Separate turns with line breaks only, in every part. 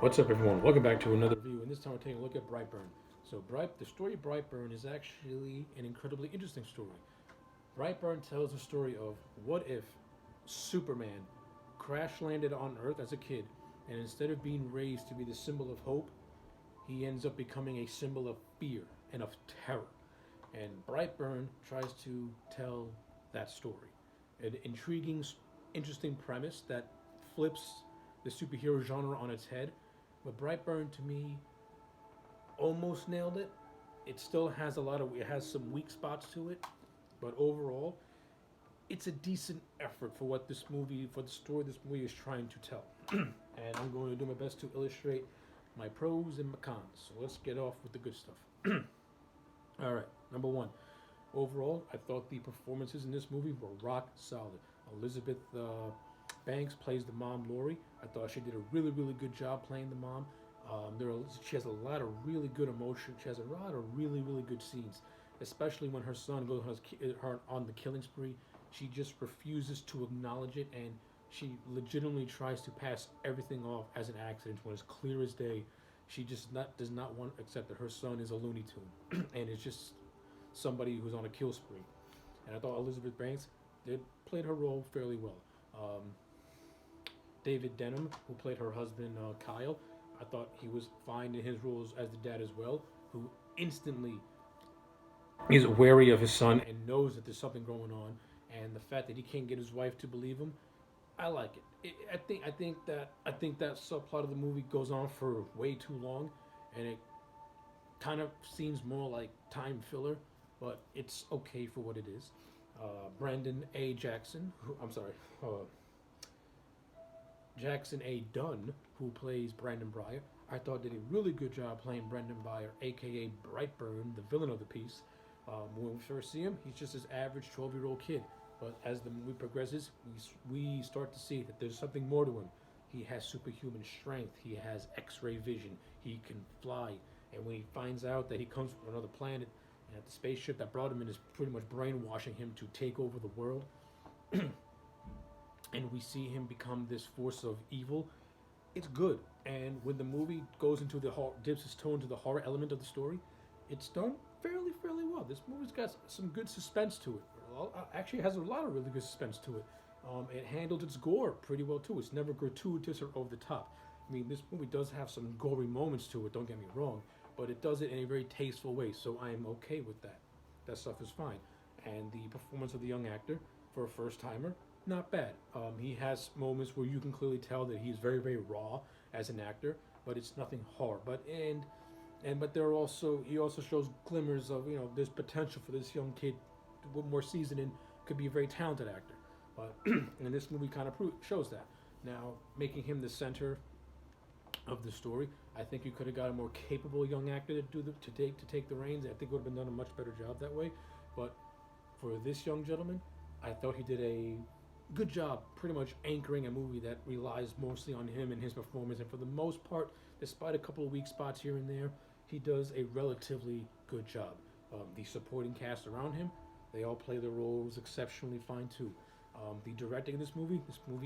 What's up, everyone? Welcome back to another review, and this time we're taking a look at Brightburn. The story of Brightburn is actually an incredibly interesting story. Brightburn tells the story of what if Superman crash landed on Earth as a kid, and instead of being raised to be the symbol of hope, he ends up becoming a symbol of fear and of terror. And Brightburn tries to tell that story. An intriguing, interesting premise that flips the superhero genre on its head. But Brightburn, to me, almost nailed it. It has some weak spots to it, but overall, it's a decent effort for for the story this movie is trying to tell. And I'm going to do my best to illustrate my pros and my cons. So let's get off with the good stuff. All right, number one. Overall, I thought the performances in this movie were rock solid. Elizabeth Banks plays the mom, Lori. I thought she did a really, really good job playing the mom. She has a lot of really good emotion. She has a lot of really, really good scenes, especially when her son goes on the killing spree. She just refuses to acknowledge it, and she legitimately tries to pass everything off as an accident when it's clear as day. She just not does not want to accept that her son is a Looney Tune, and it's just somebody who's on a kill spree. And I thought Elizabeth Banks did played her role fairly well. Um, David Denham, who played her husband Kyle, I thought he was fine in his roles as the dad as well, who instantly is wary of his son and knows that there's something going on, and the fact that he can't get his wife to believe him, I like it. I think that subplot of the movie goes on for way too long, and it kind of seems more like time filler, but it's okay for what it is. Brandon A. Jackson, I'm sorry, Jackson A. Dunn, who plays Brandon Breyer, I thought did a really good job playing Brandon Breyer, aka Brightburn, the villain of the piece. When we first see him, he's just this average 12-year-old kid. But as the movie progresses, we start to see that there's something more to him. He has superhuman strength. He has X-ray vision. He can fly. And when he finds out that he comes from another planet, and that the spaceship that brought him in is pretty much brainwashing him to take over the world, and we see him become this force of evil, it's good. And when the movie goes into dips its toe into the horror element of the story, it's done fairly well. This movie's got some good suspense to it. Actually, has a lot of really good suspense to it. It handled its gore pretty well too. It's never gratuitous or over the top. I mean, this movie does have some gory moments to it. Don't get me wrong, but it does it in a very tasteful way. So I am okay with that. That stuff is fine. And the performance of the young actor for a first timer, not bad. He has moments where you can clearly tell that he's very raw as an actor, but it's nothing hard. But there are also he also shows glimmers of there's potential for this young kid with more seasoning could be a very talented actor. But and this movie kind of shows that. Now making him the center of the story, I think you could have got a more capable young actor to take the reins. I think would have been done a much better job that way. But for this young gentleman, I thought he did a good job pretty much anchoring a movie that relies mostly on him and his performance. And for the most part, despite a couple of weak spots here and there, he does a relatively good job. The supporting cast around him, they all play their roles exceptionally fine too. The directing of this movie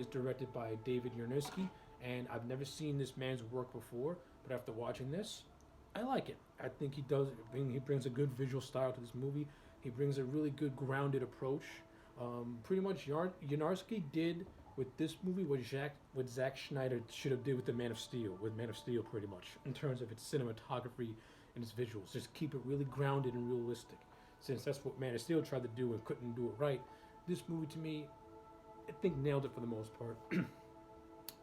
is directed by David Yerniski, and I've never seen this man's work before, but after watching this, I like it. I think he brings a good visual style to this movie. He brings a really good grounded approach. Pretty much, Yanarski did with this movie what Zack Schneider should have did with the Man of Steel, pretty much in terms of its cinematography and its visuals. Just keep it really grounded and realistic. Since that's what Man of Steel tried to do and couldn't do it right, this movie to me, I think nailed it for the most part.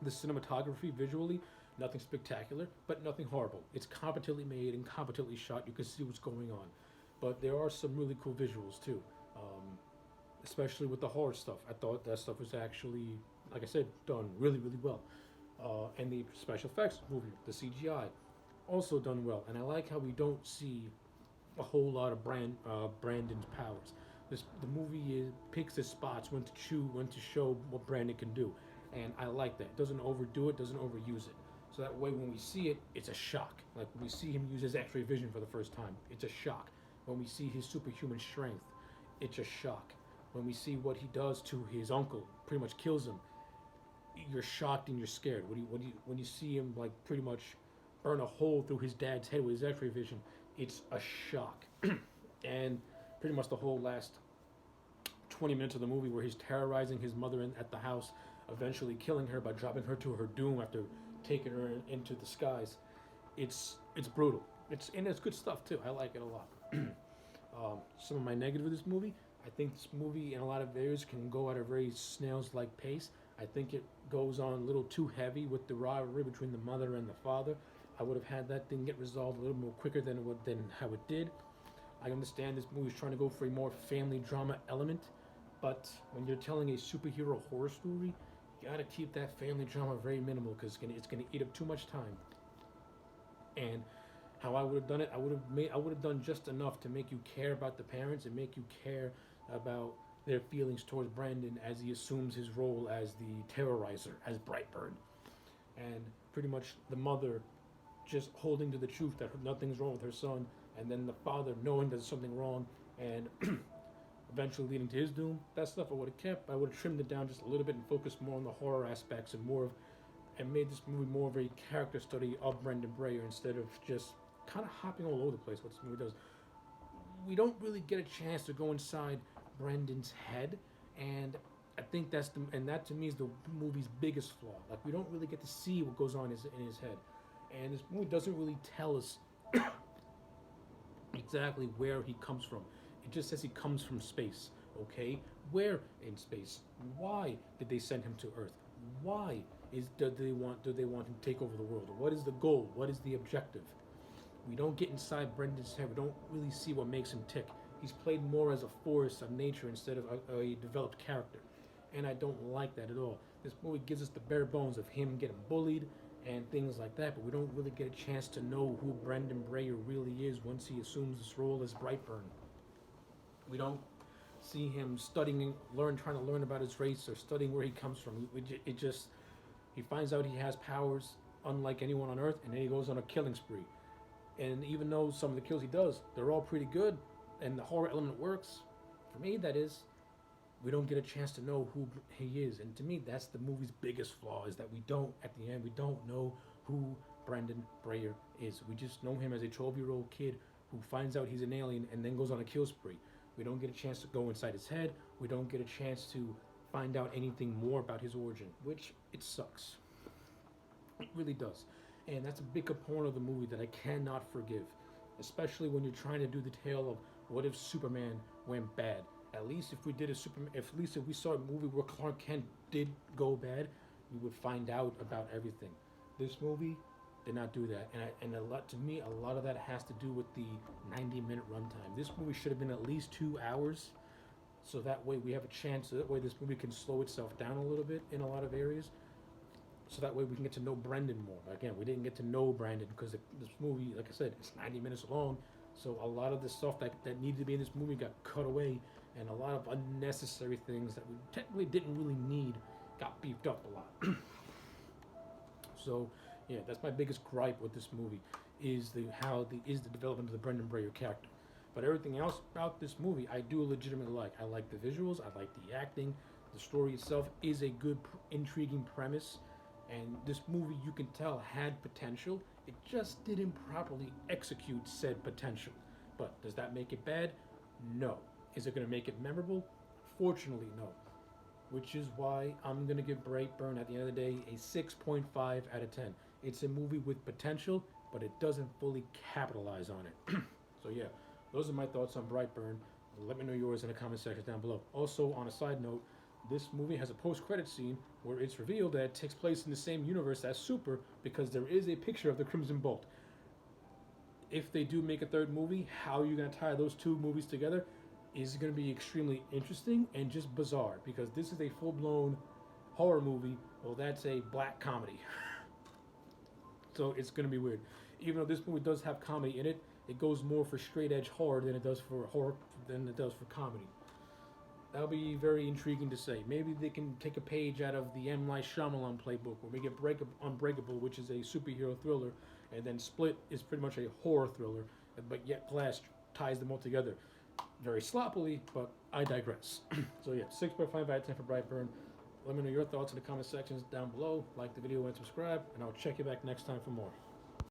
The cinematography visually, nothing spectacular, but nothing horrible. It's competently made and competently shot. You can see what's going on, but there are some really cool visuals too. Especially with the horror stuff. I thought that stuff was actually, like I said, done really well. And the special effects movie, the CGI, also done well. And I like how we don't see a whole lot of Brandon's powers. The movie picks its spots when to show what Brandon can do, and I like that. It doesn't overdo it, doesn't overuse it. So that way, when we see it, it's a shock. Like when we see him use his X-ray vision for the first time, it's a shock. When we see his superhuman strength, it's a shock. When we see what he does to his uncle, pretty much kills him, you're shocked and you're scared when you see him like pretty much burn a hole through his dad's head with his X-ray vision. It's a shock, and pretty much the whole last 20 minutes of the movie where he's terrorizing his mother at the house, eventually killing her by dropping her to her doom after taking her into the skies. It's brutal. It's good stuff too. I like it a lot. Some of my negative of this movie, I think this movie in a lot of areas can go at a very snails like pace. I think it goes on a little too heavy with the rivalry between the mother and the father. I would have had that thing get resolved a little more quicker than how it did. I understand this movie is trying to go for a more family drama element, but when you're telling a superhero horror story, you gotta keep that family drama very minimal because it's gonna eat up too much time. And how I would have done it, I would have done just enough to make you care about the parents and make you care about their feelings towards Brandon as he assumes his role as the terrorizer, as Brightburn, and pretty much the mother just holding to the truth that nothing's wrong with her son, and then the father knowing there's something wrong and eventually leading to his doom. That stuff I would have kept. I would have trimmed it down just a little bit and focused more on the horror aspects and made this movie more of a character study of Brendan Brayer instead of just kind of hopping all over the place. What this movie does, we don't really get a chance to go inside Brendan's head, and I think that to me is the movie's biggest flaw. Like we don't really get to see what goes on in his head, and this movie doesn't really tell us exactly where he comes from. It just says he comes from space. Okay, where in space? Why did they send him to Earth? Why do they want him to take over the world? What is the goal? What is the objective? We don't get inside Brendan's head. We don't really see what makes him tick. He's played more as a force of nature instead of a developed character, and I don't like that at all. This movie gives us the bare bones of him getting bullied and things like that, but we don't really get a chance to know who Brendan Brayer really is once he assumes this role as Brightburn. We don't see him trying to learn about his race or studying where he comes from. He finds out he has powers unlike anyone on Earth, and then he goes on a killing spree. And even though some of the kills he does, they're all pretty good, and the horror element works, for me, that is, we don't get a chance to know who he is. And to me, that's the movie's biggest flaw, is that at the end, we don't know who Brendan Brayer is. We just know him as a 12-year-old kid who finds out he's an alien and then goes on a kill spree. We don't get a chance to go inside his head. We don't get a chance to find out anything more about his origin, which it sucks. It really does. And that's a big component of the movie that I cannot forgive, especially when you're trying to do the tale of what if Superman went bad. At least if we saw a movie where Clark Kent did go bad, we would find out about everything. This movie did not do that, and a lot of that has to do with the 90-minute runtime. This movie should have been at least 2 hours, so that way we have a chance. So that way this movie can slow itself down a little bit in a lot of areas. So that way we can get to know Brendan more. Again, we didn't get to know Brandon because this movie, like I said, it's 90 minutes long. So a lot of the stuff that needed to be in this movie got cut away, and a lot of unnecessary things that we technically didn't really need got beefed up a lot. So yeah, that's my biggest gripe with this movie is the development of the Brendan Brayer character. But everything else about this movie, I do legitimately like. I like the visuals. I like the acting. The story itself is a good, intriguing premise. And this movie, you can tell, had potential. It just didn't properly execute said potential. But does that make it bad? No. Is it going to make it memorable? Fortunately, no. Which is why I'm going to give Brightburn, at the end of the day, a 6.5 out of 10. It's a movie with potential, but it doesn't fully capitalize on it. So yeah, those are my thoughts on Brightburn. Let me know yours in the comment section down below. Also, on a side note, this movie has a post-credit scene where it's revealed that it takes place in the same universe as Super because there is a picture of the Crimson Bolt. If they do make a third movie, how are you going to tie those two movies together is going to be extremely interesting and just bizarre because this is a full-blown horror movie. Well, that's a black comedy. So it's going to be weird. Even though this movie does have comedy in it, it goes more for straight-edge horror than it does for comedy. That'll be very intriguing to say. Maybe they can take a page out of the M. Night Shyamalan playbook where we get Unbreakable, which is a superhero thriller, and then Split is pretty much a horror thriller, but yet Glass ties them all together. Very sloppily, but I digress. So yeah, 6.5 out of 10 for Brightburn. Let me know your thoughts in the comment sections down below. Like the video and subscribe, and I'll check you back next time for more.